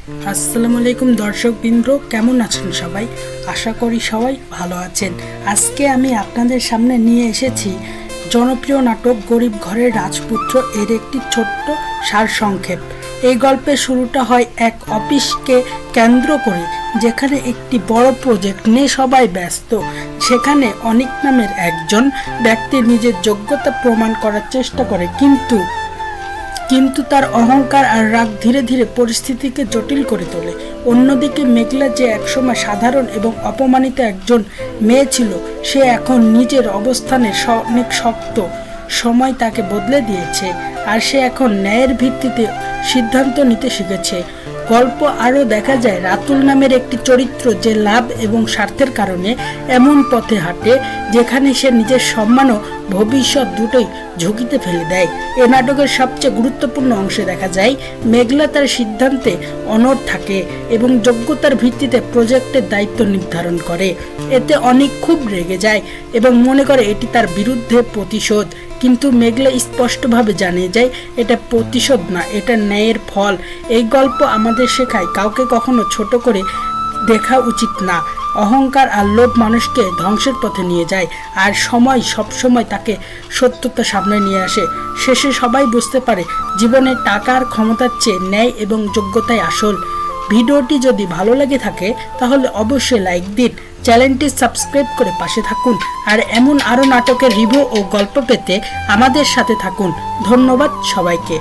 আসসালামু আলাইকুম দর্শকবৃন্দ, কেমন আছেন সবাই? আশা করি সবাই ভালো আছেন। আজকে আমি আপনাদের সামনে নিয়ে এসেছি জনপ্রিয় নাটক গরিব ঘরের রাজপুত্র এর একটি ছোট্ট সারসংক্ষেপ। এই গল্পের শুরুটা হয় এক অফিসকে কেন্দ্র করে, যেখানে একটি বড় প্রজেক্ট নিয়ে সবাই ব্যস্ত। সেখানে অনিক নামের একজন ব্যক্তি নিজের যোগ্যতা প্রমাণ করার চেষ্টা করে, কিন্তু তার অহংকার আর রাগ ধীরে ধীরে পরিস্থিতিকে জটিল করে তোলে। অন্যদিকে মেঘলা, যে একসময় সাধারণ এবং অপমানিত একজন মেয়ে ছিল, সে এখন নিজের অবস্থানের অনেক শক্ত। সময় তাকে বদলে দিয়েছে, আর সে এখন ন্যায়ের ভিত্তিতে সিদ্ধান্ত নিতে শিখেছে। গল্প আরও দেখা যায় রাতুল নামের একটি চরিত্র, যে লাভ এবং স্বার্থের কারণে এমন পথে হাঁটে যেখানে সে নিজের সম্মান ও ভবিষ্যৎ দুটোই ঝুঁকিতে ফেলে দেয়। এ নাটকের সবচেয়ে গুরুত্বপূর্ণ অংশে দেখা যায় মেঘলা তার সিদ্ধান্তে অনড় থাকে এবং যোগ্যতার ভিত্তিতে প্রজেক্টের দায়িত্ব নির্ধারণ করে। এতে অনেক খুব রেগে যায় এবং মনে করে এটি তার বিরুদ্ধে প্রতিশোধ। কিন্তু মেঘলা স্পষ্টভাবে জানিয়ে যায় এটা প্রতিশোধ না, এটা ন্যায়ের ফল। এই গল্প আমাদের শেখায় কাউকে কখনো ছোট করে দেখা উচিত না। অহংকার আর লোভ মানুষকে ধ্বংসের পথে নিয়ে যায়, আর সময় সবসময় তাকে সত্যতা সামনে নিয়ে আসে। শেষে সবাই বুঝতে পারে জীবনে টাকার ক্ষমতার চেয়ে ন্যায় এবং যোগ্যতাই আসল। ভিডিওটি যদি ভালো লেগে থাকে তাহলে অবশ্যই লাইক দিন, চ্যানেলটি সাবস্ক্রাইব করে পাশে থাকুন, আর এমন আরও নাটকের রিভিউ ও গল্প পেতে আমাদের সাথে থাকুন। ধন্যবাদ সবাইকে।